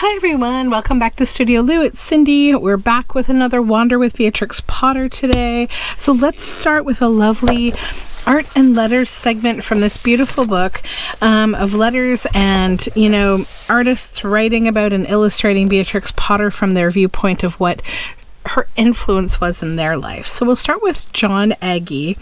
Hi everyone, welcome back to Studioloo. It's Cindy. We're back with another Wander with Beatrix Potter today. So let's start with a lovely art and letters segment from this beautiful book of letters and, artists writing about and illustrating Beatrix Potter from their viewpoint of what her influence was in their life. So we'll start with John Agee.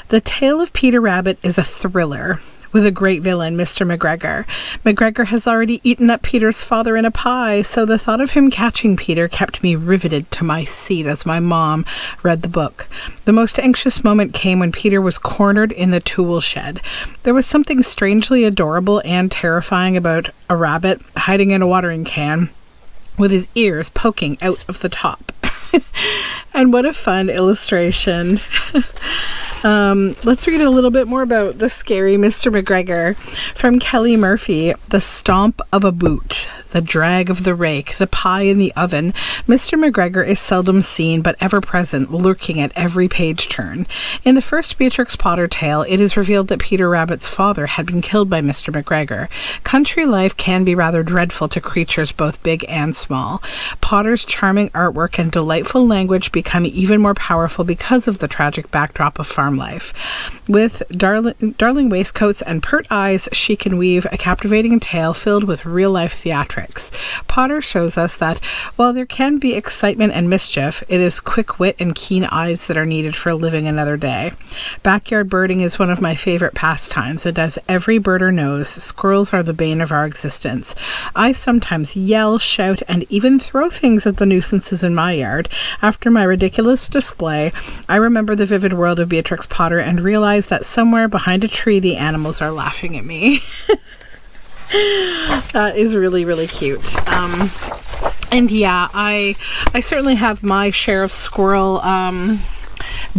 The Tale of Peter Rabbit is a thriller with a great villain, Mr. McGregor. McGregor has already eaten up Peter's father in a pie, so the thought of him catching Peter kept me riveted to my seat as my mom read the book. The most anxious moment came when Peter was cornered in the tool shed. There was something strangely adorable and terrifying about a rabbit hiding in a watering can with his ears poking out of the top. And what a fun illustration. Let's read a little bit more about the scary Mr. McGregor from Kelly Murphy. The stomp of a boot, the drag of the rake, the pie in the oven. Mr. McGregor is seldom seen, but ever present, lurking at every page turn. In the first Beatrix Potter tale, it is revealed that Peter Rabbit's father had been killed by Mr. McGregor. Country life can be rather dreadful to creatures both big and small. Potter's charming artwork and delightful language become even more powerful because of the tragic backdrop of farm life. With darling waistcoats and pert eyes, she can weave a captivating tale filled with real-life theatrics. Potter shows us that while there can be excitement and mischief, it is quick wit and keen eyes that are needed for living another day. Backyard birding is one of my favorite pastimes, and as every birder knows, squirrels are the bane of our existence. I sometimes yell, shout, and even throw things at the nuisances in my yard. After my ridiculous display, I remember the vivid world of Beatrix Potter and realize that somewhere behind a tree the animals are laughing at me. That is really, really cute. And yeah, I certainly have my share of squirrel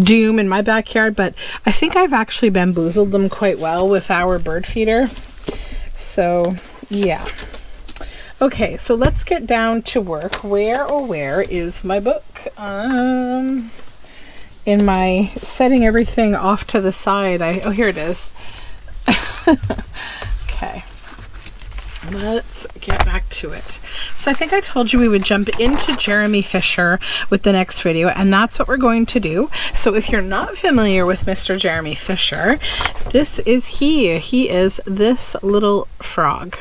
doom in my backyard, but I think I've actually bamboozled them quite well with our bird feeder. So yeah. Okay, so let's get down to work. Where is my book? In my setting everything off to the side, here it is. Okay. Let's get back to it. So I think I told you we would jump into Jeremy Fisher with the next video, and that's what we're going to do. So if you're not familiar with Mr. Jeremy Fisher, this is he. He is this little frog.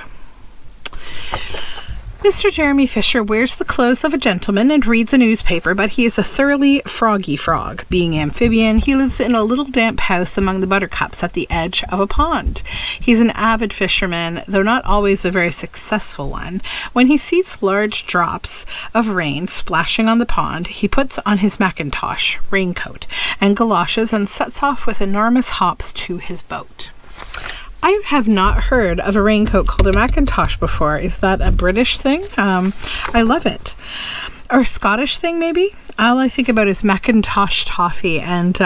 Mr. Jeremy Fisher wears the clothes of a gentleman and reads a newspaper, but he is a thoroughly froggy frog. Being amphibian, he lives in a little damp house among the buttercups at the edge of a pond. He's an avid fisherman, though not always a very successful one. When he sees large drops of rain splashing on the pond, he puts on his mackintosh, raincoat, and galoshes and sets off with enormous hops to his boat. I have not heard of a raincoat called a mackintosh before. Is that a British thing? I love it. Or a Scottish thing, maybe? All I think about is Mackintosh toffee. And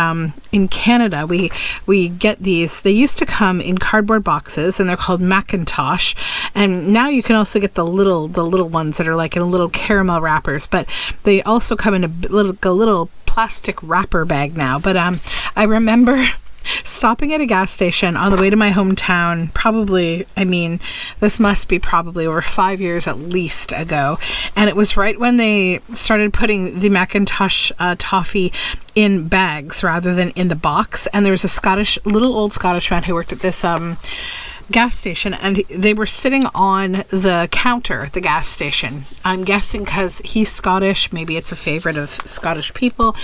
in Canada, we get these. They used to come in cardboard boxes, and they're called Mackintosh. And now you can also get the little ones that are like in little caramel wrappers. But they also come in a little plastic wrapper bag now. But I remember stopping at a gas station on the way to my hometown, this must be probably over 5 years at least ago. And it was right when they started putting the Mackintosh toffee in bags rather than in the box. And there was a little old Scottish man who worked at this gas station, and they were sitting on the counter at the gas station. I'm guessing because he's Scottish, maybe it's a favorite of Scottish people.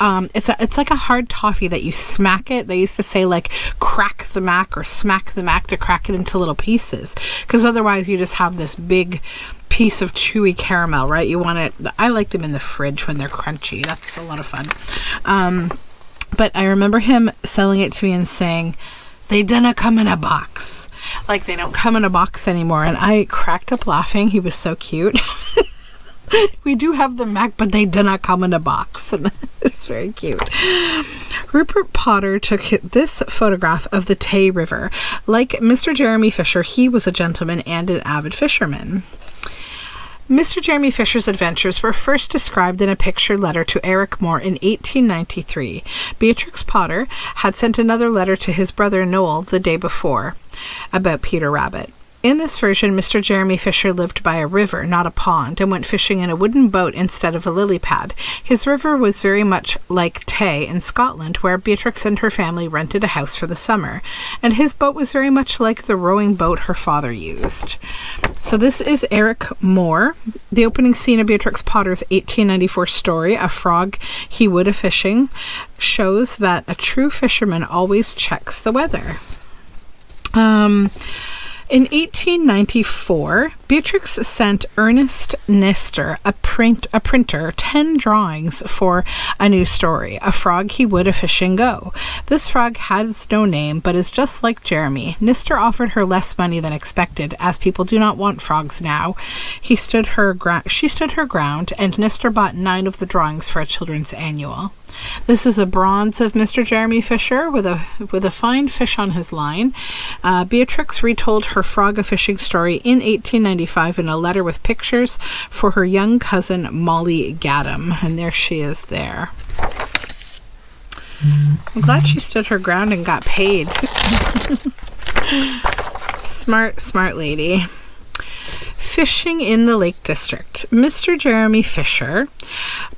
It's like a hard toffee that you smack it. They used to say like crack the mac or smack the mac to crack it into little pieces, because otherwise you just have this big piece of chewy caramel, right? You want it. I like them in the fridge when they're crunchy. That's a lot of fun. But I remember him selling it to me and saying, "They dinna come in a box." Like they don't come in a box anymore. And I cracked up laughing. He was so cute. We do have the Mac, but they do not come in a box. And it's very cute. Rupert Potter took this photograph of the Tay River. Like Mr. Jeremy Fisher, he was a gentleman and an avid fisherman. Mr. Jeremy Fisher's adventures were first described in a pictured letter to Eric Moore in 1893. Beatrix Potter had sent another letter to his brother Noel the day before about Peter Rabbit. In this version, Mr. Jeremy Fisher lived by a river, not a pond, and went fishing in a wooden boat instead of a lily pad. His river was very much like Tay in Scotland, where Beatrix and her family rented a house for the summer, and his boat was very much like the rowing boat her father used. So this is Eric Moore. The opening scene of Beatrix Potter's 1894 story, A Frog He Would A-Fishing, shows that a true fisherman always checks the weather. In 1894, Beatrix sent Ernest Nestor, a printer, 10 drawings for a new story, A Frog He Would A-Fishing Go. This frog has no name, but is just like Jeremy. Nestor offered her less money than expected, as people do not want frogs now. She stood her ground, and Nestor bought 9 of the drawings for a children's annual. This is a bronze of Mr. Jeremy Fisher with a fine fish on his line. Beatrix retold her frog a-fishing story in 1895 in a letter with pictures for her young cousin Molly Gaddam, and there she is there. I'm glad she stood her ground and got paid. Smart lady. Fishing in the Lake District. Mr. Jeremy Fisher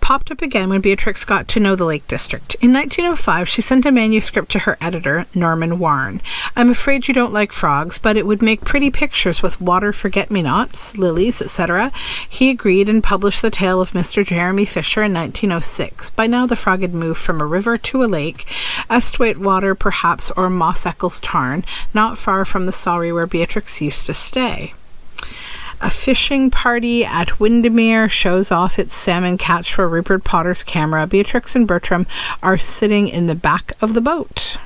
popped up again when Beatrix got to know the Lake District. In 1905, she sent a manuscript to her editor, Norman Warren. I'm afraid you don't like frogs, but it would make pretty pictures with water forget-me-nots, lilies, etc. He agreed and published the tale of Mr. Jeremy Fisher in 1906. By now, the frog had moved from a river to a lake, Esthwaite Water, perhaps, or Moss Eccles Tarn, not far from the Surrey where Beatrix used to stay. A fishing party at Windermere shows off its salmon catch for Rupert Potter's camera. Beatrix and Bertram are sitting in the back of the boat.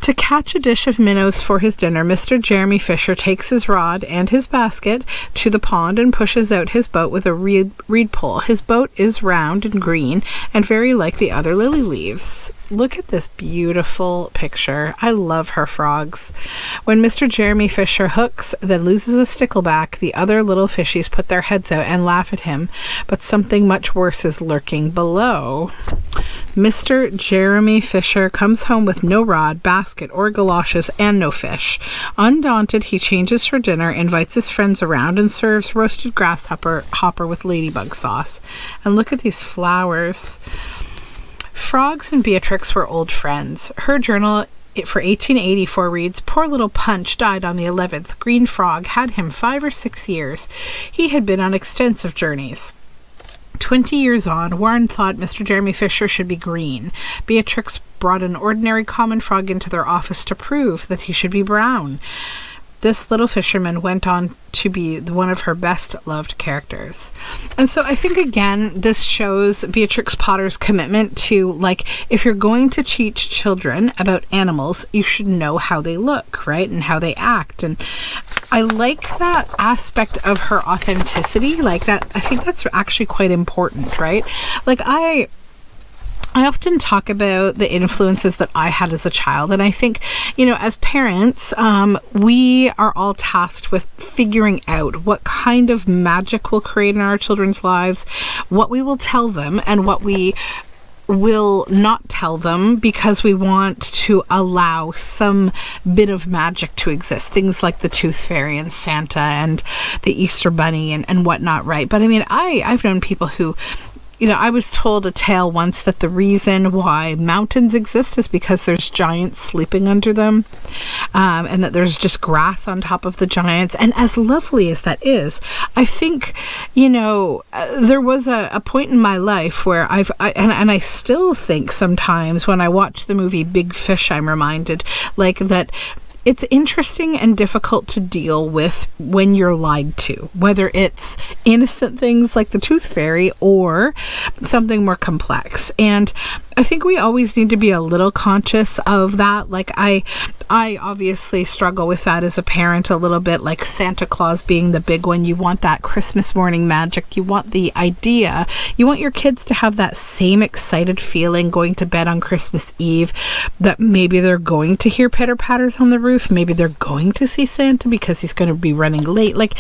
To catch a dish of minnows for his dinner, Mr. Jeremy Fisher takes his rod and his basket to the pond and pushes out his boat with a reed pole. His boat is round and green and very like the other lily leaves. Look at this beautiful picture. I love her frogs. When Mr. Jeremy Fisher hooks, then loses a stickleback, the other little fishies put their heads out and laugh at him, but something much worse is lurking below. Mr. Jeremy Fisher comes home with no rod, basket, or galoshes, and no fish. Undaunted, he changes for dinner, invites his friends around, and serves roasted grasshopper with ladybug sauce. And look at these flowers. Frogs and Beatrix were old friends. Her journal for 1884 reads, "Poor little Punch died on the 11th. Green Frog had him 5 or 6 years. He had been on extensive journeys." 20 years on, Warren thought Mr. Jeremy Fisher should be green. Beatrix brought an ordinary common frog into their office to prove that he should be brown. This little fisherman went on to be one of her best loved characters. And so I think, again, this shows Beatrix Potter's commitment to, like, if you're going to teach children about animals, you should know how they look, right? And how they act. And I like that aspect of her authenticity. Like that, I think that's actually quite important, right? Like I often talk about the influences that I had as a child, and I think, as parents, we are all tasked with figuring out what kind of magic we'll create in our children's lives, what we will tell them, and what we will not tell them because we want to allow some bit of magic to exist. Things like the Tooth Fairy and Santa and the Easter Bunny and whatnot, right? But I mean, I've known people who, I was told a tale once that the reason why mountains exist is because there's giants sleeping under them, and that there's just grass on top of the giants. And as lovely as that is, I think, there was a point in my life where I still think sometimes when I watch the movie Big Fish, I'm reminded, like, that it's interesting and difficult to deal with when you're lied to, whether it's innocent things like the Tooth Fairy or something more complex. And I think we always need to be a little conscious of that. Like I obviously struggle with that as a parent a little bit, like Santa Claus being the big one. You want that Christmas morning magic. You want the idea. You want your kids to have that same excited feeling going to bed on Christmas Eve, that maybe they're going to hear pitter-patters on the roof. Maybe they're going to see Santa because he's going to be running late. Like,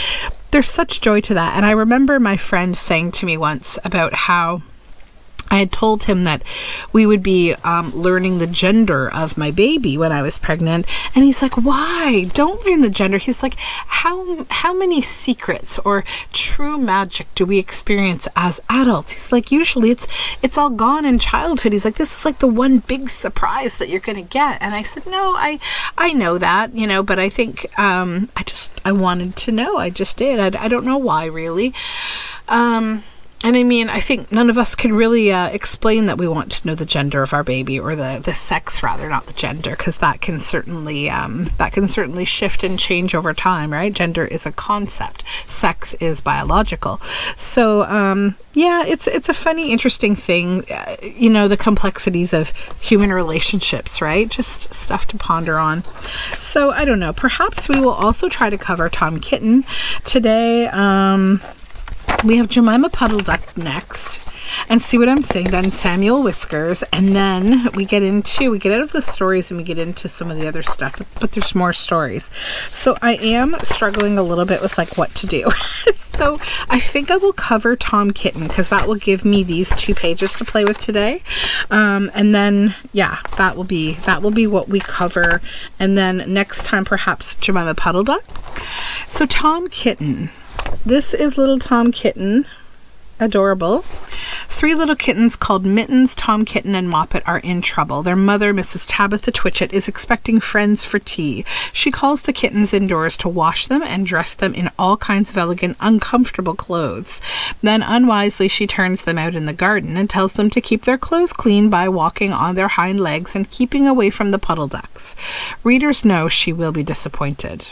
there's such joy to that. And I remember my friend saying to me once about how I had told him that we would be learning the gender of my baby when I was pregnant. And he's like, why? Don't learn the gender. He's like, how many secrets or true magic do we experience as adults? He's like, usually it's all gone in childhood. He's like, this is like the one big surprise that you're going to get. And I said, no, I know that, but I think I wanted to know. I just did. I don't know why, really. And I mean, I think none of us can really explain that we want to know the gender of our baby, or the sex rather, not the gender, because that can certainly shift and change over time, right? Gender is a concept, sex is biological. So yeah, it's a funny, interesting thing, the complexities of human relationships, right? Just stuff to ponder on. So I don't know. Perhaps we will also try to cover Tom Kitten today. We have Jemima Puddle Duck next, and see what I'm saying, then Samuel Whiskers, and then we get out of the stories and we get into some of the other stuff, but there's more stories. So I am struggling a little bit with what to do. So I think I will cover Tom Kitten, because that will give me these 2 pages to play with today. And then, yeah, that will be what we cover. And then next time, perhaps Jemima Puddle Duck. So Tom Kitten. This is little Tom Kitten. Adorable. 3 little kittens called Mittens, Tom Kitten, and Moppet are in trouble. Their mother, Mrs. Tabitha Twitchit, is expecting friends for tea. She calls the kittens indoors to wash them and dress them in all kinds of elegant, uncomfortable clothes. Then, unwisely, she turns them out in the garden and tells them to keep their clothes clean by walking on their hind legs and keeping away from the puddle ducks. Readers know she will be disappointed.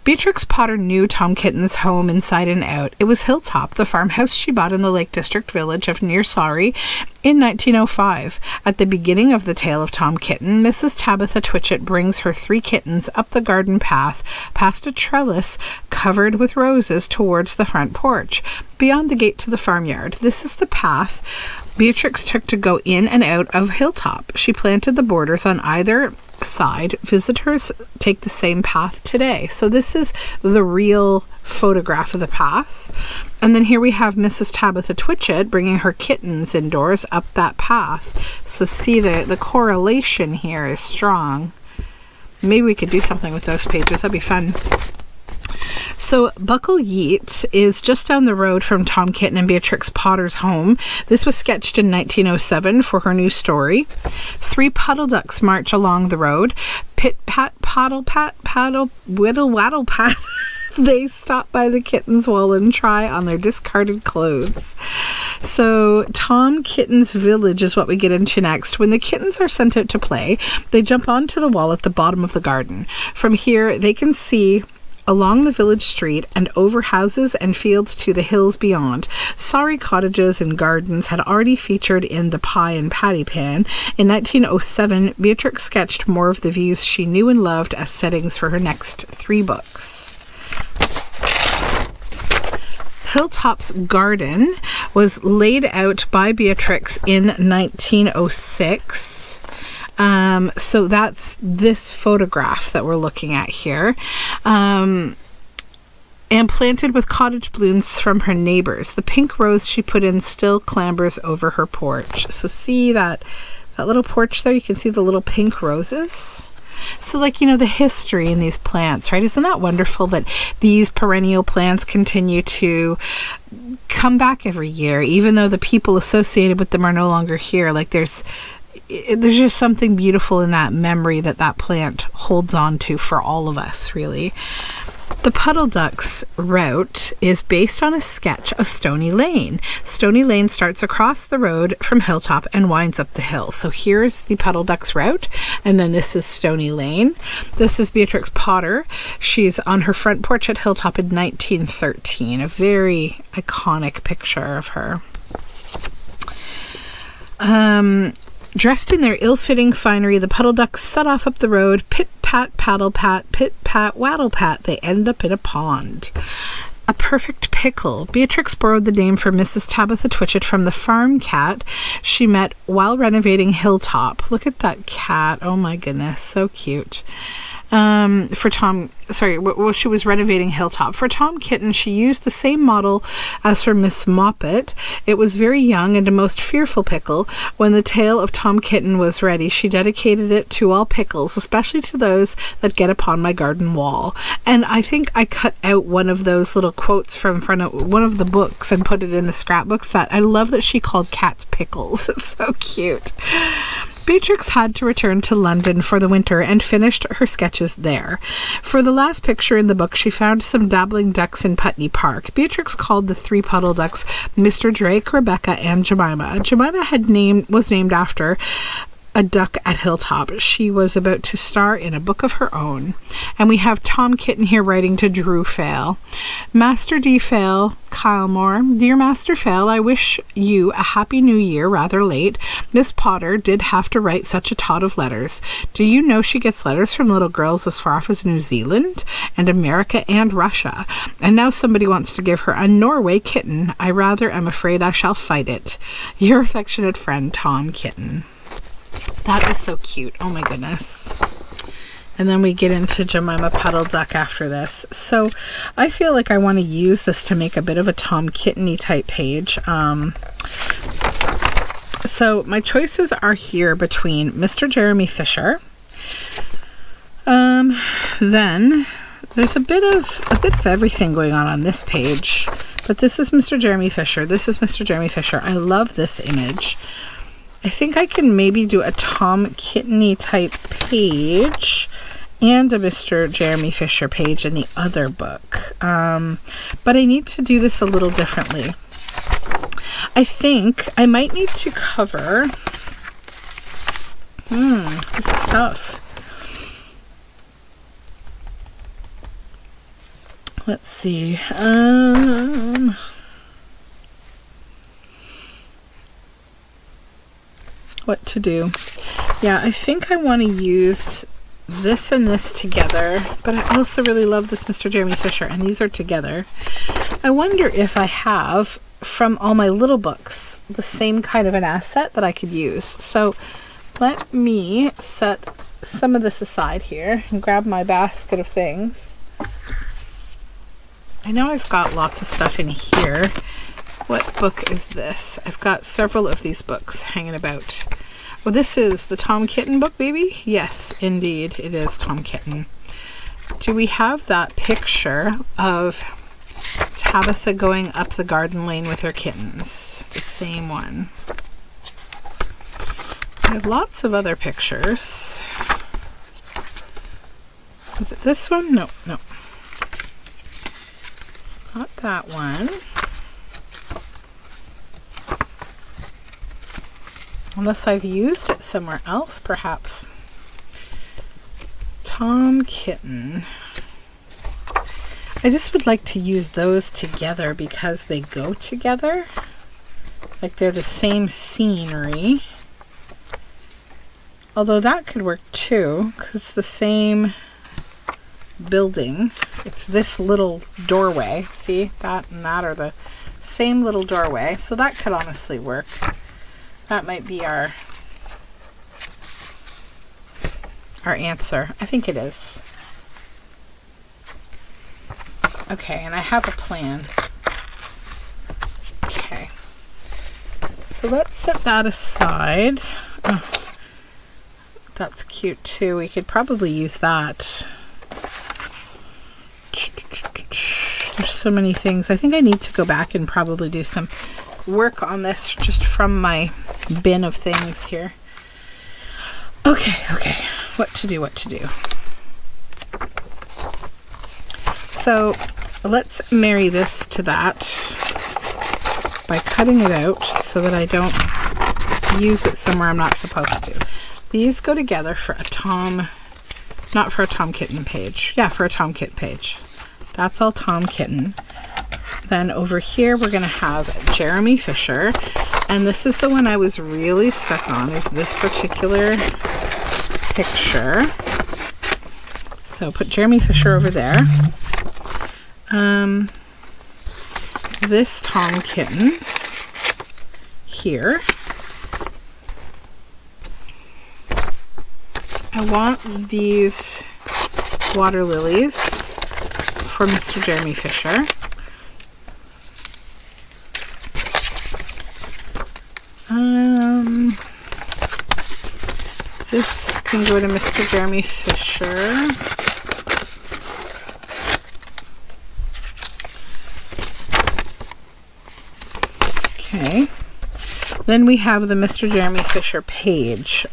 Beatrix Potter knew Tom Kitten's home inside and out. It was Hilltop, the farmhouse she bought in the Lake District village of Near Sorry in 1905. At the beginning of the tale of Tom Kitten, Mrs. Tabitha Twitchit brings her 3 kittens up the garden path, past a trellis covered with roses towards the front porch, beyond the gate to the farmyard. This is the path Beatrix took to go in and out of Hilltop. She planted the borders on either side. Visitors take the same path today. So this is the real photograph of the path. And then here we have Mrs. Tabitha Twitchit bringing her kittens indoors up that path. So see, the correlation here is strong. Maybe we could do something with those pages. That'd be fun. So Buckle Yeat is just down the road from Tom Kitten and Beatrix Potter's home. This was sketched in 1907 for her new story. 3 puddle ducks march along the road. Pit, pat, paddle, pat, paddle, whittle, waddle, pat. They stop by the kitten's wall and try on their discarded clothes. So Tom Kitten's village is what we get into next. When the kittens are sent out to play, they jump onto the wall at the bottom of the garden. From here, they can see along the village street and over houses and fields to the hills beyond. Sorry cottages and gardens had already featured in the Pie and Patty Pan. In 1907, Beatrix sketched more of the views she knew and loved as settings for her next 3 books. Hilltop's garden was laid out by Beatrix in 1906. So that's this photograph that we're looking at here. And planted with cottage blooms from her neighbors. The pink rose she put in still clambers over her porch. So see that little porch there? You can see the little pink roses. So the history in these plants, right? Isn't that wonderful that these perennial plants continue to come back every year, even though the people associated with them are no longer here? There's just something beautiful in that memory that plant holds on to for all of us, really. The Puddle Ducks route is based on a sketch of Stony Lane. Stony Lane starts across the road from Hilltop and winds up the hill. So here's the Puddle Ducks route, and then this is Stony Lane. This is Beatrix Potter. She's on her front porch at Hilltop in 1913. A very iconic picture of her. Dressed in their ill-fitting finery, the puddle ducks set off up the road. Pit-pat, paddle-pat, pit-pat, waddle-pat. They end up in a pond. A perfect pickle. Beatrix borrowed the name for Mrs. Tabitha Twitchit from the farm cat she met while renovating Hilltop. Look at that cat. Oh my goodness, so cute. for Tom, sorry, well, she was renovating Hilltop. For Tom Kitten, she used the same model as for Miss Moppet. It was very young and a most fearful pickle. When the tale of Tom Kitten was ready, she dedicated it to all pickles, especially to those that get upon my garden wall. And I think I cut out one of those little quotes from front of one of the books and put it in the scrapbooks. That I love that she called cats pickles. It's so cute. Beatrix had to return to London for the winter and finished her sketches there. For the last picture in the book, she found some dabbling ducks in Putney Park. Beatrix called the 3 puddle ducks Mr. Drake, Rebecca, and Jemima. Jemima was named after a duck at Hilltop. She was about to star in a book of her own. And we have Tom Kitten here writing to Drew Fail. Master D. Fail, Kylemore. Dear Master Fail, I wish you a happy new year rather late. Miss Potter did have to write such a tot of letters. Do you know she gets letters from little girls as far off as New Zealand and America and Russia? And now somebody wants to give her a Norway kitten. I rather am afraid I shall fight it. Your affectionate friend, Tom Kitten. That is so cute. Oh my goodness. And then we get into Jemima Puddle Duck after this. So I feel like I want to use this to make a bit of a Tom Kitten-y type page. So my choices are here between Mr. Jeremy Fisher. Then there's a bit of everything going on this page. But this is Mr. Jeremy Fisher. This is Mr. Jeremy Fisher. I love this image. I think I can maybe do a Tom Kitten-y type page and a Mr. Jeremy Fisher page in the other book. But I need to do this a little differently. I think I might need to cover... this is tough. Let's see. What to do. Yeah, I think I want to use this and this together, but I also really love this Mr. Jeremy Fisher, and these are together. I wonder if I have, from all my little books, the same kind of an asset that I could use. So let me set some of this aside here and grab my basket of things. I know I've got lots of stuff in here. What book is this? I've got several of these books hanging about. Well, this is the Tom Kitten book, baby? Yes, indeed, it is Tom Kitten. Do we have that picture of Tabitha going up the garden lane with her kittens? The same one. I have lots of other pictures. Is it this one? No, no. Not that one. Unless I've used it somewhere else, perhaps. Tom Kitten. I just would like to use those together because they go together. Like they're the same scenery. Although that could work too, because it's the same building. It's this little doorway. See, that and that are the same little doorway. So that could honestly work. That might be our answer. I think it is. Okay, and I have a plan. Okay. So let's set that aside. Oh, that's cute too. We could probably use that. There's so many things. I think I need to go back and probably do some work on this just from my bin of things here. Okay. What to do. So let's marry this to that by cutting it out so that I don't use it somewhere I'm not supposed to. These go together for a Tom, not for a Tom Kitten page. Yeah, for a Tom Kitten page. That's all Tom Kitten. Then over here we're going to have Jeremy Fisher, and this is the one I was really stuck on, is this particular picture. So put Jeremy Fisher over there. This Tom Kitten here. I want these water lilies for Mr. Jeremy Fisher. This can go to Mr. Jeremy Fisher. Okay. Then we have the Mr. Jeremy Fisher page.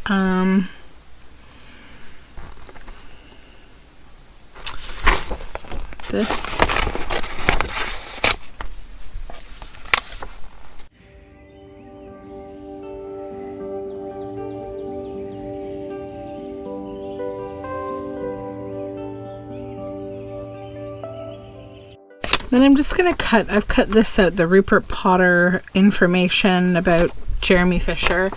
This. Then I'm just going to I've cut this out, the Rupert Potter information about Jeremy Fisher.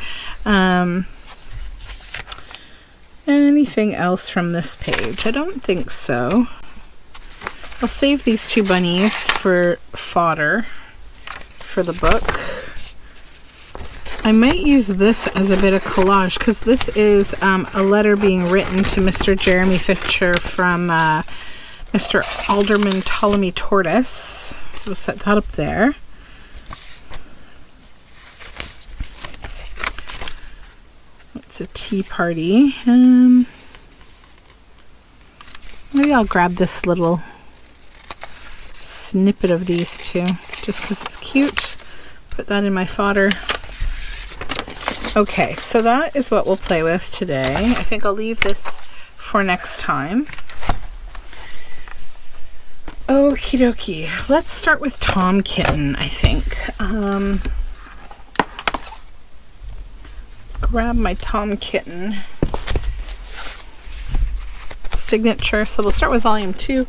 Anything else from this page? I don't think so. I'll save these two bunnies for fodder for the book. I might use this as a bit of collage because this is a letter being written to Mr. Jeremy Fisher from Mr. Alderman Ptolemy Tortoise. So we'll set that up there. It's a tea party. Maybe I'll grab this little snippet of these two just because it's cute. Put that in my fodder. Okay, so that is what we'll play with today. I think I'll leave this for next time. Okie dokie. Let's start with Tom Kitten, I think. Grab my Tom Kitten signature. So we'll start with volume 2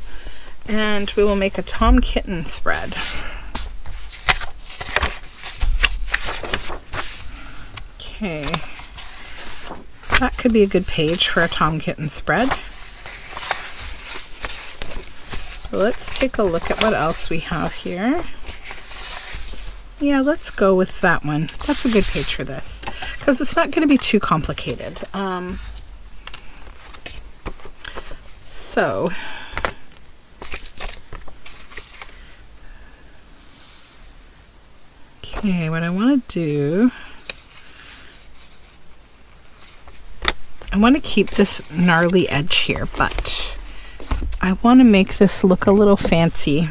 and we will make a Tom Kitten spread. Okay. That could be a good page for a Tom Kitten spread. So let's take a look at what else we have here. Yeah, let's go with that one. That's a good page for this because it's not going to be too complicated. So okay, what I want to do, I want to keep this gnarly edge here, but I want to make this look a little fancy.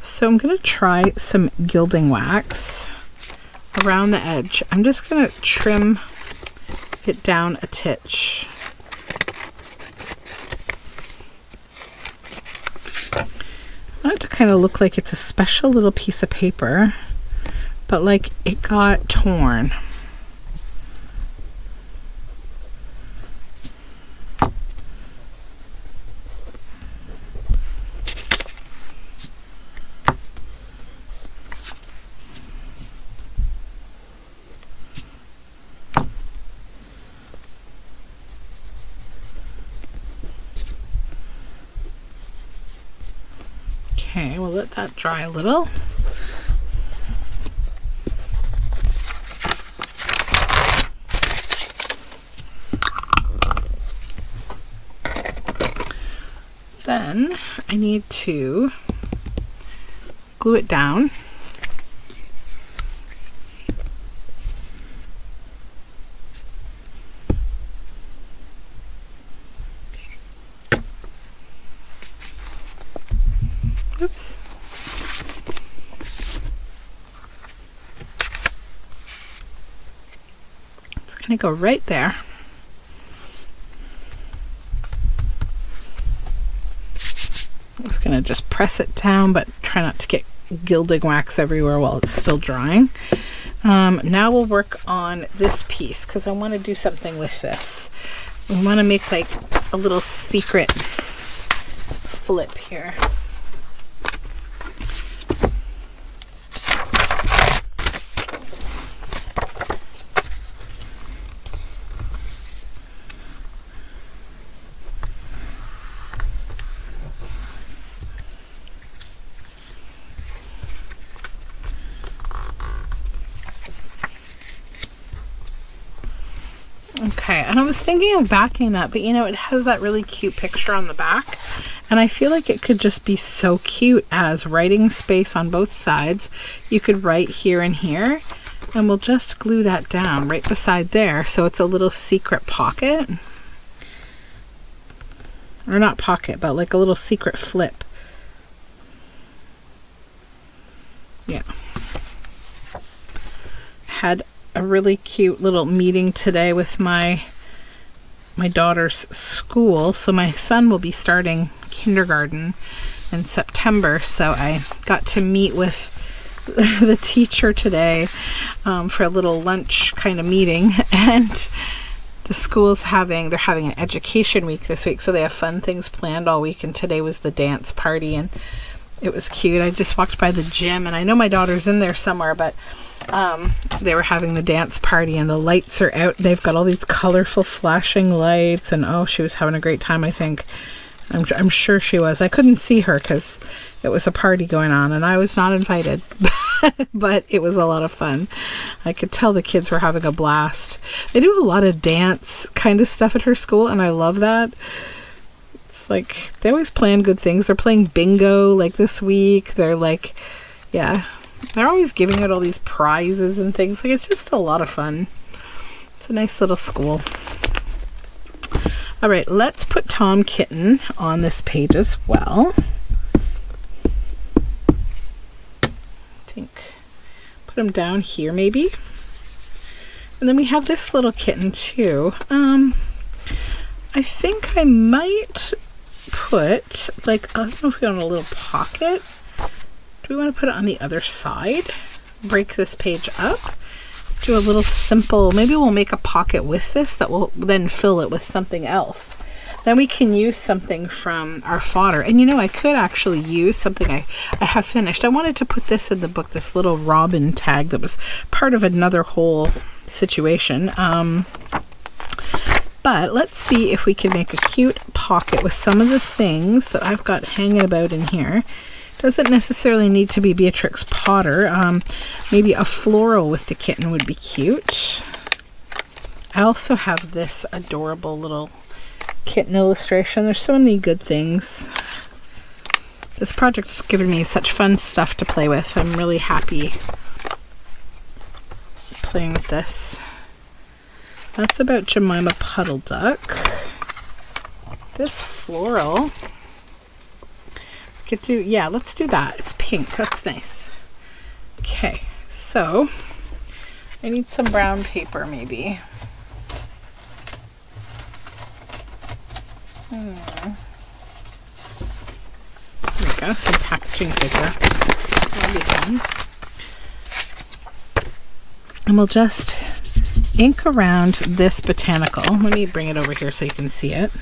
So I'm going to try some gilding wax around the edge. I'm just going to trim it down a titch. I want it to kind of look like it's a special little piece of paper, but like it got torn. Okay, we'll let that dry a little. Then I need to glue it down. Oops. It's going to go right there. I'm just going to just press it down, but try not to get gilding wax everywhere while it's still drying. Now we'll work on this piece because I want to do something with this. We want to make like a little secret flip here. Okay, and I was thinking of backing that, but you know, it has that really cute picture on the back, and I feel like it could just be so cute as writing space on both sides. You could write here and here, and we'll just glue that down right beside there, so it's a little secret pocket. Or not pocket, but like a little secret flip. Yeah. Had a really cute little meeting today with my daughter's school. So my son will be starting kindergarten in September, so I got to meet with the teacher today for a little lunch kind of meeting. And the school's they're having an education week this week, so they have fun things planned all week, and today was the dance party, and it was cute. I just walked by the gym, and I know my daughter's in there somewhere, but they were having the dance party, and the lights are out. They've got all these colorful flashing lights, and oh, she was having a great time, I think. I'm sure she was. I couldn't see her because it was a party going on, and I was not invited, but it was a lot of fun. I could tell the kids were having a blast. They do a lot of dance kind of stuff at her school, and I love that. It's like they always plan good things. They're playing bingo like this week. They're like, yeah, they're always giving out all these prizes and things. Like, it's just a lot of fun. It's a nice little school. All right, let's put Tom Kitten on this page as well. I think put him down here maybe. And then we have this little kitten too. I think I might put, like, I don't know if we want a little pocket. Do we want to put it on the other side? Break this page up. Do a little simple, maybe we'll make a pocket with this that will then fill it with something else. Then we can use something from our fodder. And you know, I could actually use something I have finished. I wanted to put this in the book, this little robin tag that was part of another whole situation. But let's see if we can make a cute pocket with some of the things that I've got hanging about in here. Doesn't necessarily need to be Beatrix Potter. Maybe a floral with the kitten would be cute. I also have this adorable little kitten illustration. There's so many good things. This project's given me such fun stuff to play with. I'm really happy playing with this. That's about Jemima Puddle Duck. This floral. Could do, yeah, let's do that. It's pink. That's nice. Okay, so I need some brown paper maybe. There we go, some packaging paper. That'll be fun. And we'll just ink around this botanical. Let me bring it over here so you can see it.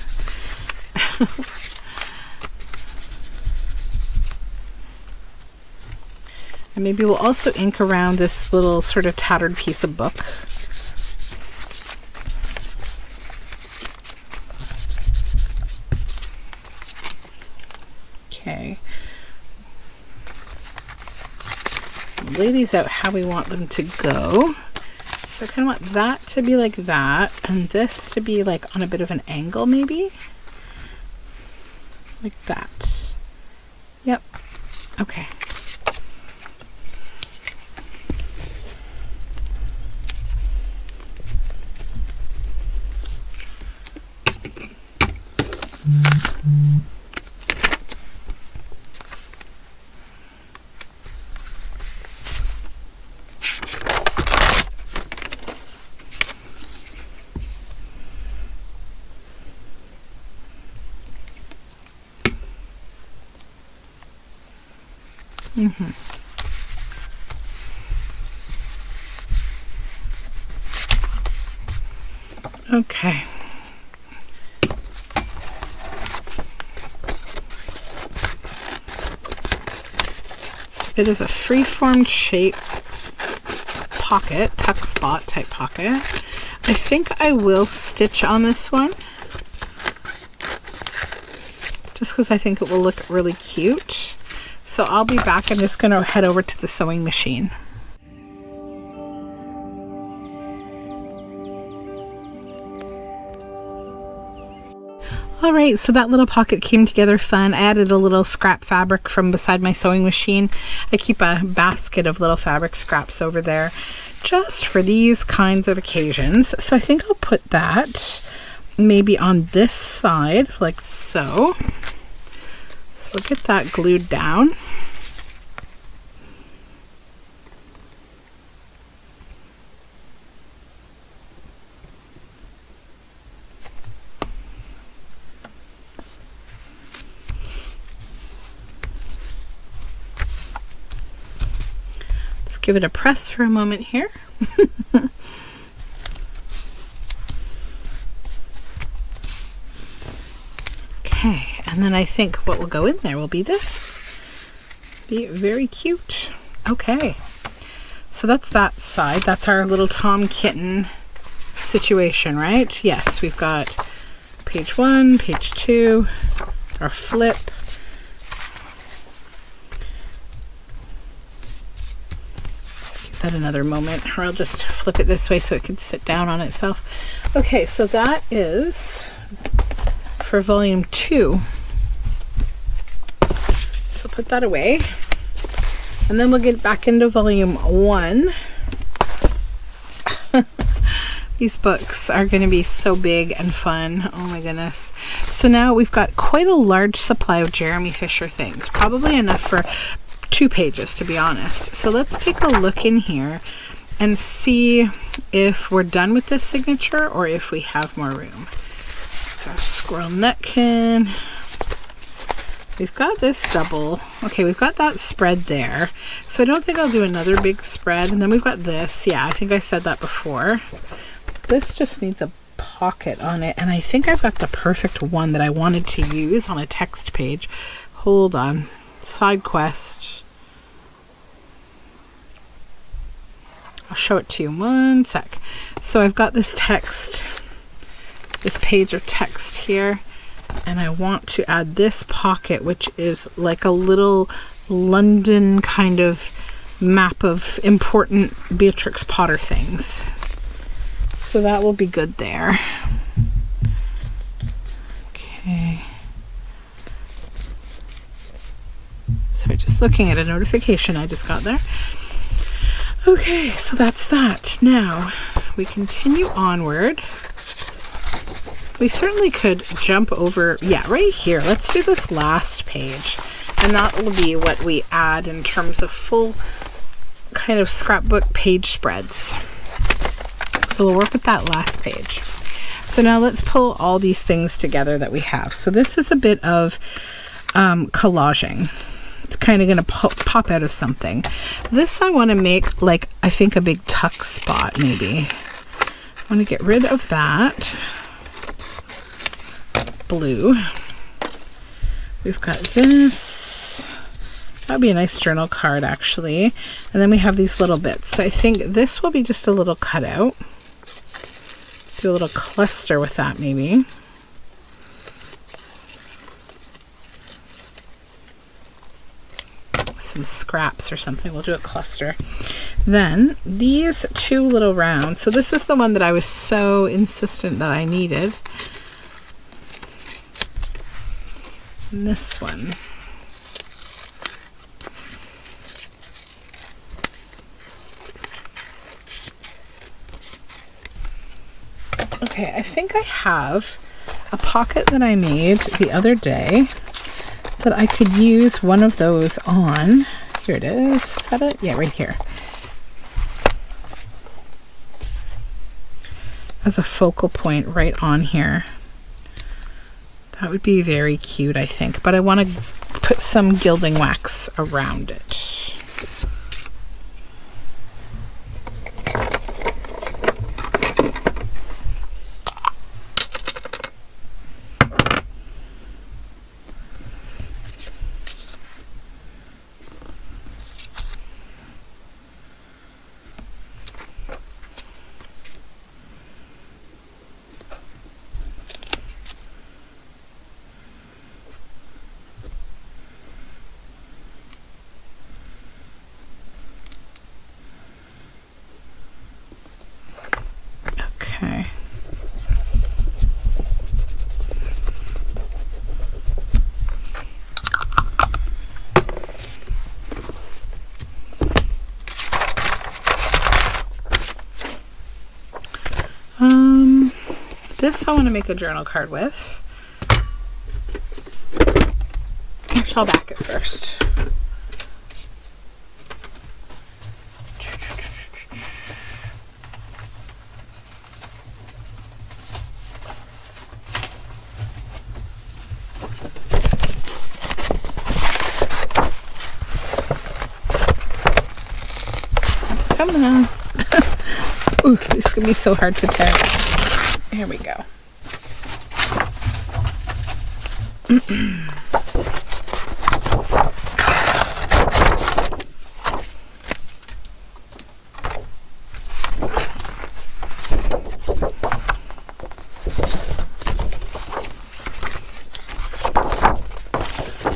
And maybe we'll also ink around this little sort of tattered piece of book. Okay. Lay these out how we want them to go. So I kind of want that to be like that, and this to be like on a bit of an angle maybe. Like that. Yep. Okay. Okay. It's a bit of a free-formed shape pocket, tuck spot type pocket. I think I will stitch on this one, just because I think it will look really cute. So I'll be back. I'm just going to head over to the sewing machine. All right, so that little pocket came together fun. I added a little scrap fabric from beside my sewing machine. I keep a basket of little fabric scraps over there just for these kinds of occasions. So I think I'll put that maybe on this side like so. So we'll get that glued down. Give it a press for a moment here. Okay, and then I think what will go in there will be this. Be very cute. Okay, so that's that side. That's our little Tom Kitten situation, right? Yes, we've got page 1, page 2, our flip. That another moment, or I'll just flip it this way so it can sit down on itself. Okay, so that is for volume 2. So put that away, and then we'll get back into volume 1. These books are going to be so big and fun. Oh my goodness. So now we've got quite a large supply of Jeremy Fisher things, probably enough for 2 pages, to be honest. So let's take a look in here and see if we're done with this signature or if we have more room. It's our squirrel nutkin. We've got this double. Okay, we've got that spread there. So I don't think I'll do another big spread. And then we've got this. Yeah, I think I said that before. This just needs a pocket on it. And I think I've got the perfect one that I wanted to use on a text page. Hold on. Side quest. I'll show it to you in one sec. So I've got this text, this page of text here, and I want to add this pocket, which is like a little London kind of map of important Beatrix Potter things. So that will be good there. Okay. Sorry, just looking at a notification I just got there. Okay, so that's that. Now, we continue onward. We certainly could jump over, yeah, right here. Let's do this last page. And that will be what we add in terms of full kind of scrapbook page spreads. So we'll work with that last page. So now let's pull all these things together that we have. So this is a bit of collaging. It's kind of going to pop out of something. This I want to make like, I think, a big tuck spot maybe. I want to get rid of that blue. We've got this. That would be a nice journal card actually. And then we have these little bits. So I think this will be just a little cutout. Do a little cluster with that maybe. Some scraps or something. We'll do a cluster. Then these 2 little rounds. So this is the one that I was so insistent that I needed. And this one. Okay, I think I have a pocket that I made the other day that I could use one of those on. Here it is. Is that it? Yeah, right here. As a focal point right on here. That would be very cute, I think. But I want to put some gilding wax around it. This I want to make a journal card with. Actually, I'll back it first. Come on. Ooh, this can be so hard to tear. Here we go.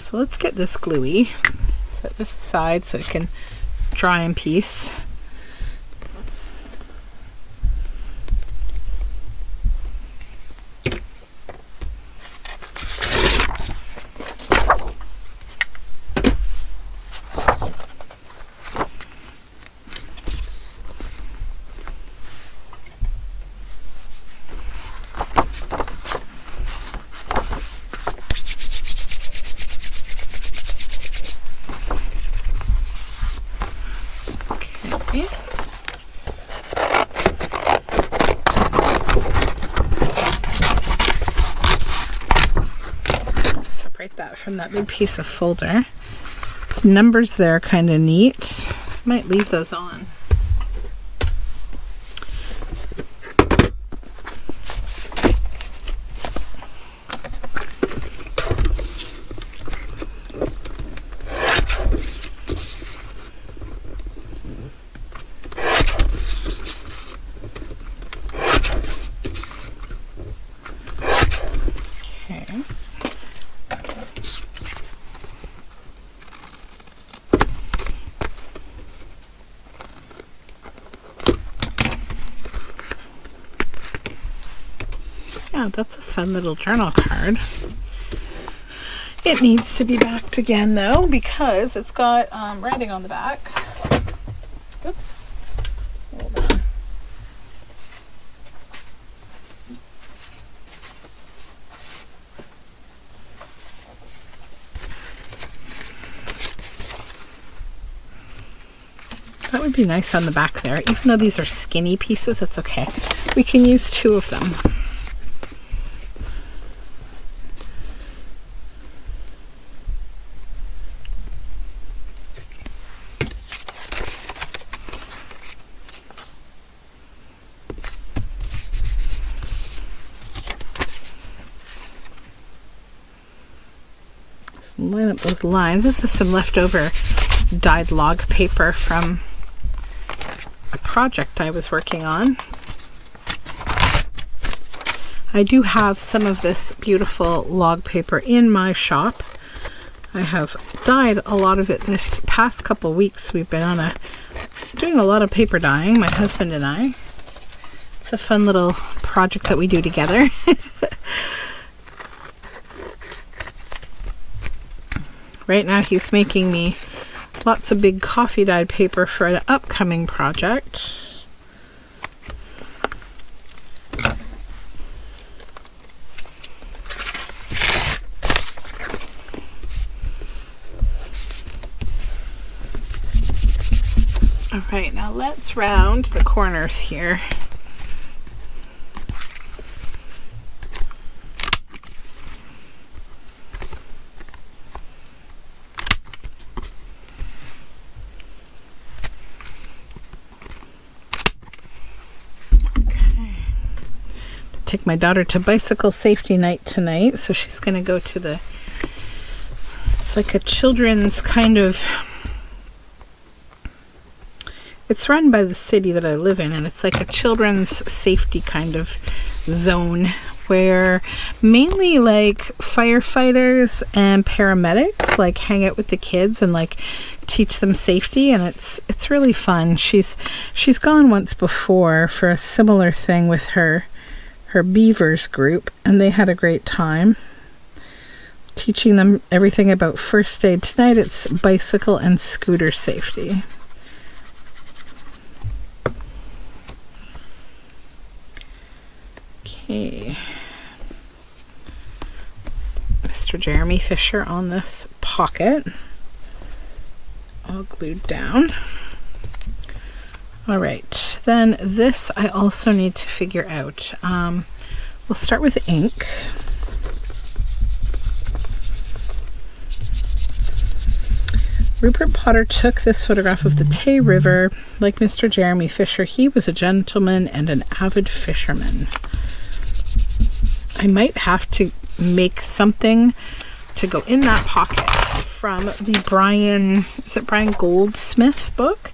So let's get this gluey. Set this aside so it can dry in peace. From that big piece of folder. Those numbers there are kind of neat. Might leave those on. Yeah, that's a fun little journal card. It needs to be backed again though because it's got writing on the back. Oops. Hold on. That would be nice on the back there. Even though these are skinny pieces, it's okay. We can use 2 of them. Line up those lines. This is some leftover dyed log paper from a project I was working on. I do have some of this beautiful log paper in my shop. I have dyed a lot of it this past couple weeks. We've been on doing a lot of paper dyeing, my husband and I. It's a fun little project that we do together. Right now he's making me lots of big coffee dyed paper for an upcoming project. All right, now let's round the corners here. Take my daughter to bicycle safety night tonight, so she's going to go to it's like a children's kind of, it's run by the city that I live in, and it's like a children's safety kind of zone where mainly like firefighters and paramedics like hang out with the kids and like teach them safety, and it's really fun. She's gone once before for a similar thing with her Beavers group, and they had a great time teaching them everything about first aid. Tonight it's bicycle and scooter safety. Okay. Mr. Jeremy Fisher on this pocket, all glued down. All right, then this I also need to figure out. We'll start with ink. Rupert Potter took this photograph of the Tay River. Like Mr. Jeremy Fisher, he was a gentleman and an avid fisherman. I might have to make something to go in that pocket from the Brian Goldsmith book,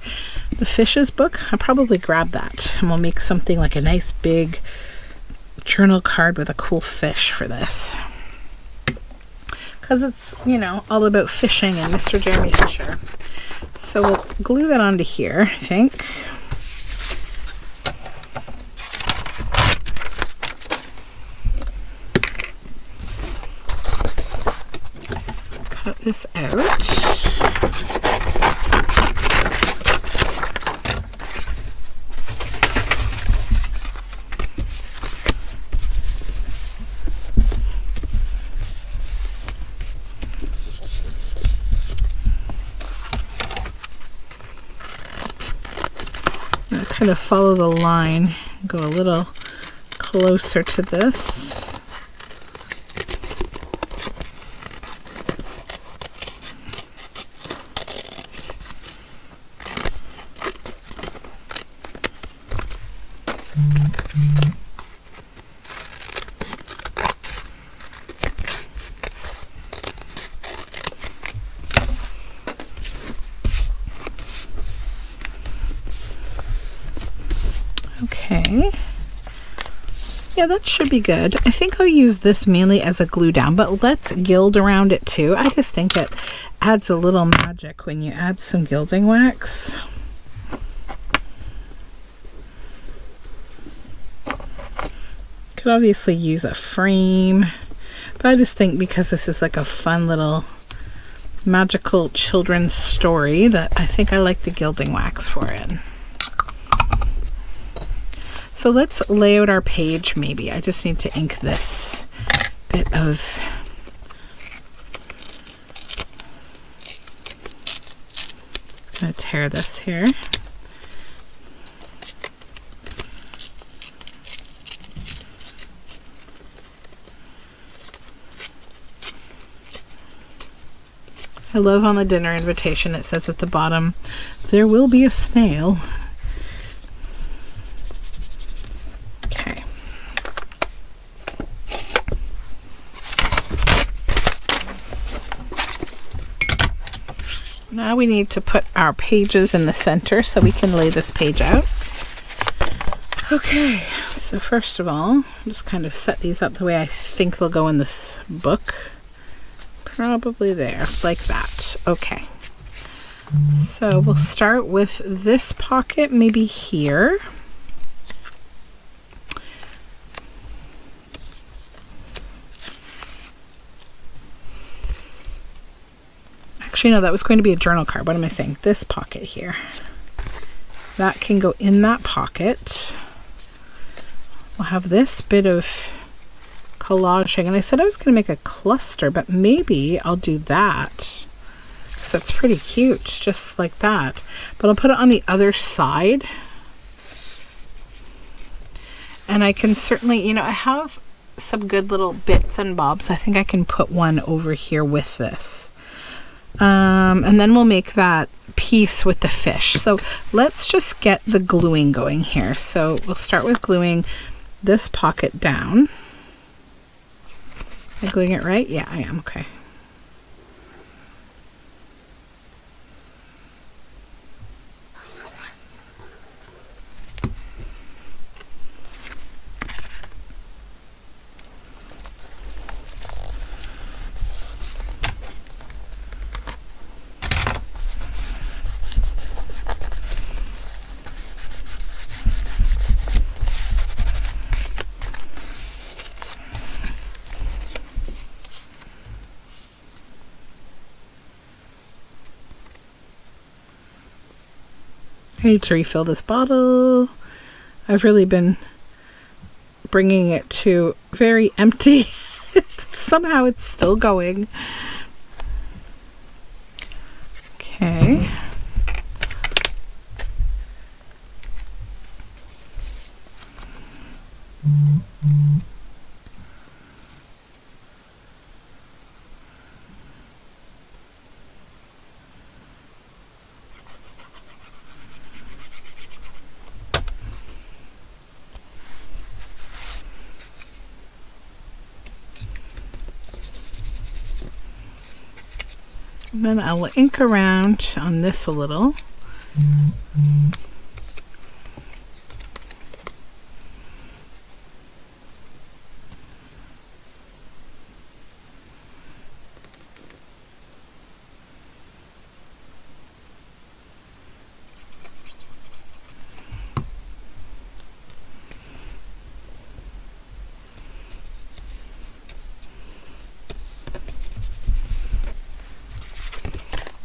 the Fishes book. I'll probably grab that and we'll make something like a nice big journal card with a cool fish for this. Because it's, you know, all about fishing and Mr. Jeremy Fisher. So we'll glue that onto here, I think. Cut this out. Kind of follow the line, go a little closer to this. Okay, yeah, that should be good. I think I'll use this mainly as a glue down, but let's gild around it too. I just think it adds a little magic when you add some gilding wax. Could obviously use a frame, but I just think because this is like a fun little magical children's story that I think I like the gilding wax for it. So let's lay out our page maybe. I just need to ink this bit of just gonna tear this here. I love on the dinner invitation it says at the bottom, there will be a snail. Now we need to put our pages in the center so we can lay this page out. Okay, so first of all, just kind of set these up the way I think they'll go in this book. Probably there, like that. Okay. So we'll start with this pocket, maybe here. Actually, no, that was going to be a journal card. What am I saying? This pocket here. That can go in that pocket. We'll have this bit of collaging. And I said I was going to make a cluster, but maybe I'll do that. Because that's pretty cute, just like that. But I'll put it on the other side. And I can certainly, you know, I have some good little bits and bobs. I think I can put one over here with this. And then we'll make that piece with the fish. So let's just get the gluing going here. So we'll start with gluing this pocket down. Am I gluing it right? Yeah, I am. Okay. I need to refill this bottle. I've really been bringing it to very empty. Somehow it's still going. Okay. And then I will ink around on this a little.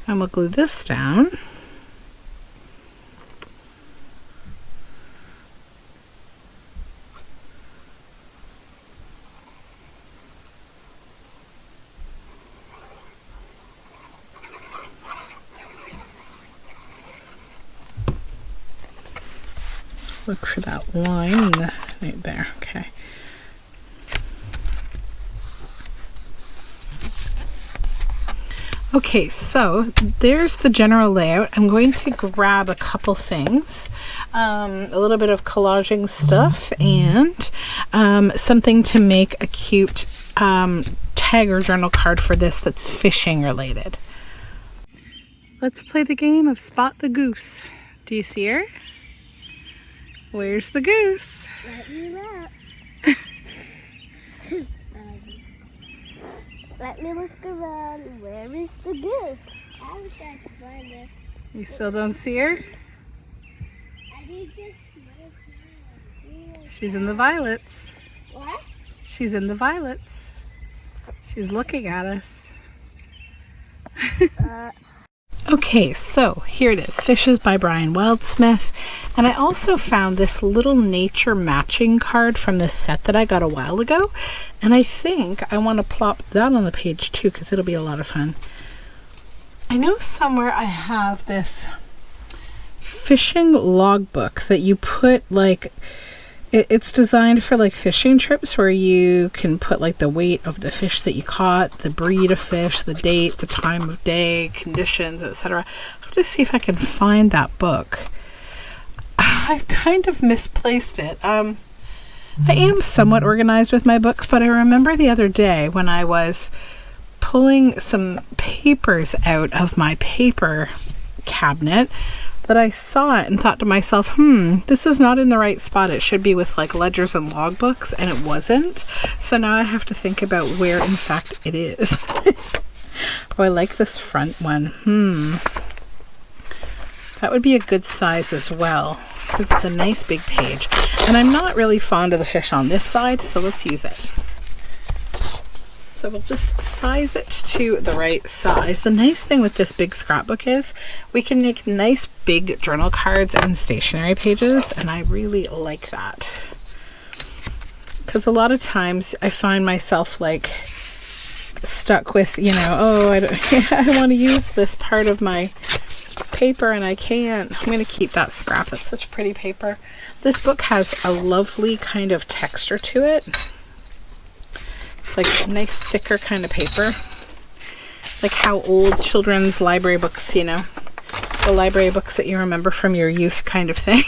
And we'll glue this down. Look for that line right there. Okay. Okay, so there's the general layout. I'm going to grab a couple things, a little bit of collaging stuff, and something to make a cute tag or journal card for this that's fishing related. Let's play the game of Spot the Goose. Do you see her? Where's the goose? Let me look. Let me look around. Where is the goose? I was trying to find her. You still don't see her? I need just small. She's in the violets. What? She's in the violets. She's looking at us. Okay, so here it is, Fishes by Brian Wildsmith. And I also found this little nature matching card from this set that I got a while ago. And I think I want to plop that on the page too, because it'll be a lot of fun. I know somewhere I have this fishing logbook that you put like, it's designed for like fishing trips where you can put like the weight of the fish that you caught, the breed of fish, the date, the time of day, conditions, etc. I'll have to see if I can find that book. I've kind of misplaced it. I am somewhat organized with my books, but I remember the other day when I was pulling some papers out of my paper cabinet that I saw it and thought to myself, this is not in the right spot. It should be with like ledgers and logbooks, and it wasn't. So now I have to think about where in fact it is. Oh, I like this front one. That would be a good size as well, because it's a nice big page. And I'm not really fond of the fish on this side, so let's use it. So we'll just size it to the right size. The nice thing with this big scrapbook is we can make nice big journal cards and stationery pages, and I really like that. Because a lot of times I find myself like stuck with, you know, oh, I want to use this part of my paper and I can't. I'm going to keep that scrap. It's such pretty paper. This book has a lovely kind of texture to it. It's like a nice thicker kind of paper, like how old children's library books, you know, the library books that you remember from your youth kind of thing.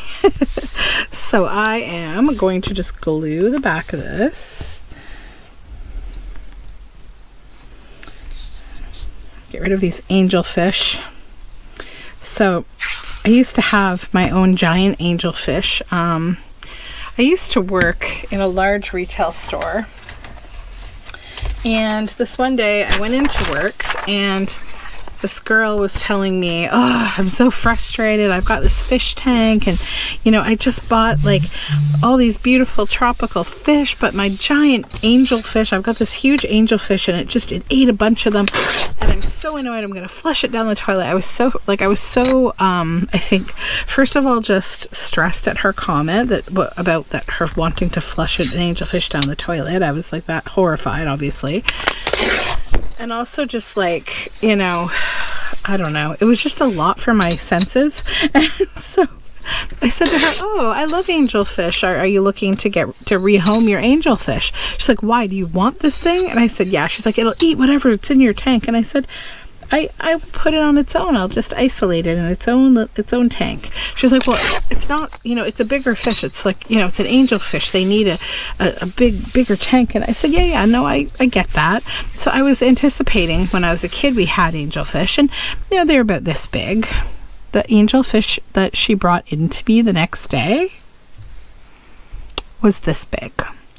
So I am going to just glue the back of this. Get rid of these angelfish. So I used to have my own giant angelfish. I used to work in a large retail store. And this one day I went into work and this girl was telling me, oh, I'm so frustrated. I've got this fish tank and, you know, I just bought like all these beautiful tropical fish, but my giant angelfish, I've got this huge angelfish and it ate a bunch of them, and I'm so annoyed. I'm going to flush it down the toilet. I was so I think first of all just stressed at her comment about her wanting to flush an angelfish down the toilet. I was like that horrified, obviously. And also just like, you know, I don't know. It was just a lot for my senses. And so I said to her, "Oh, I love angelfish. Are you looking to rehome your angelfish?" She's like, "Why? Do you want this thing?" And I said, "Yeah." She's like, "It'll eat whatever it's in your tank." And I said, I will put it on its own. I'll just isolate it in its own tank. She's like, "Well, it's not, you know, it's a bigger fish. It's like, you know, it's an angelfish. They need a bigger tank." And I said, yeah, no, I get that. So I was anticipating when I was a kid, we had angelfish, and, you know, they're about this big. The angelfish that she brought into me the next day was this big.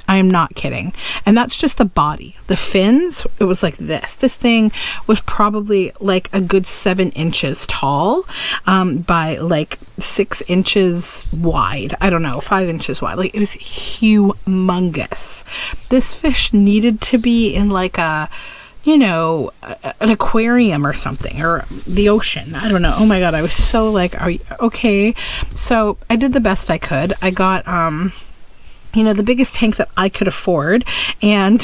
I am not kidding. And that's just the body. The fins, it was like this. This thing was probably like a good 7 inches tall, by like 6 inches wide. I don't know, 5 inches wide. Like, it was humongous. This fish needed to be in like an aquarium or something, or the ocean. I don't know. Oh my God. I was so like, are you okay? So I did the best I could. I got, the biggest tank that I could afford. And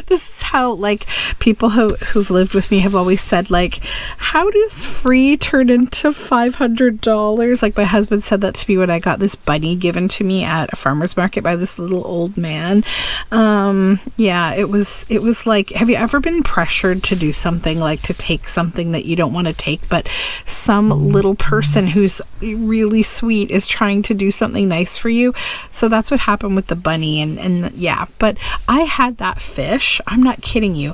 this is how, like, people who've lived with me have always said, like, how does free turn into $500? Like, my husband said that to me when I got this bunny given to me at a farmer's market by this little old man. Yeah, it was like, have you ever been pressured to do something, like to take something that you don't want to take, but some little person who's really sweet is trying to do something nice for you? So that's what happened with the bunny. And yeah, but I had that fish. I'm not kidding you.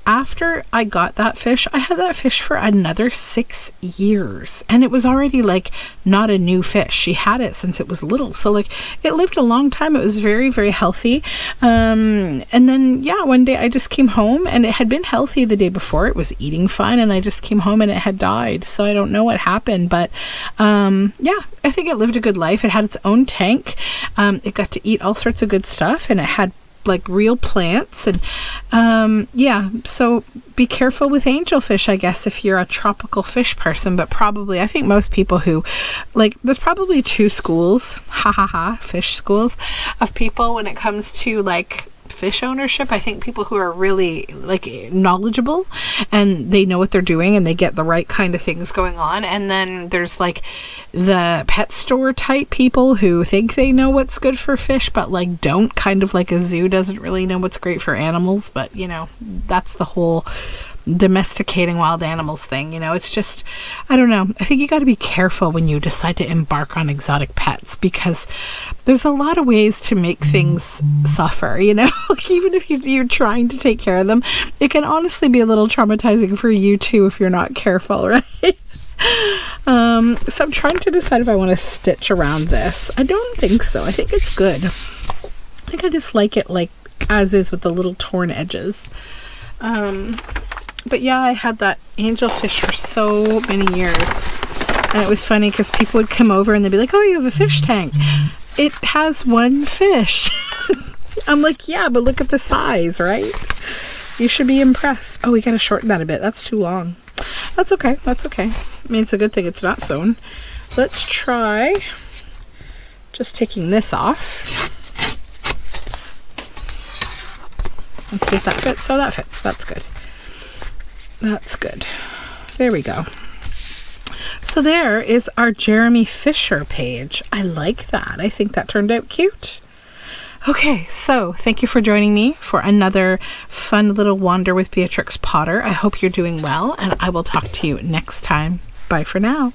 After I got that fish, I had that fish for another 6 years, and it was already like not a new fish. She had it since it was little, so like it lived a long time. It was very, very healthy. And then one day I just came home, and it had been healthy the day before. It was eating fine, and I just came home and it had died. So I don't know what happened, but I think it lived a good life. It had its own tank. It got to eat all sorts of good stuff, and it had like real plants, and so be careful with angelfish, I guess, if you're a tropical fish person. But probably, I think most people who like, there's probably 2 schools, fish schools of people when it comes to like fish ownership. I think people who are really like knowledgeable and they know what they're doing and they get the right kind of things going on. And then there's like the pet store type people who think they know what's good for fish, but like don't, kind of like a zoo doesn't really know what's great for animals. But you know, that's the whole domesticating wild animals thing. You know, it's just, I don't know. I think you got to be careful when you decide to embark on exotic pets, because there's a lot of ways to make things suffer, you know. Like, even if you're trying to take care of them, it can honestly be a little traumatizing for you too if you're not careful, right? So I'm trying to decide if I want to stitch around this. I don't think so. I think it's good. I think I just like it like as is with the little torn edges. But yeah, I had that angelfish for so many years, and it was funny because people would come over and they'd be like, "Oh, you have a fish tank. It has 1 fish." I'm like, yeah, but look at the size, right? You should be impressed. Oh, we gotta shorten that a bit. That's too long. That's okay. That's okay. I mean, it's a good thing it's not sewn. Let's try just taking this off. Let's see if that fits. Oh, that fits. That's good. That's good. There we go. So there is our Jeremy Fisher page. I like that. I think that turned out cute. Okay, so thank you for joining me for another fun little wander with Beatrix Potter. I hope you're doing well, and I will talk to you next time. Bye for now.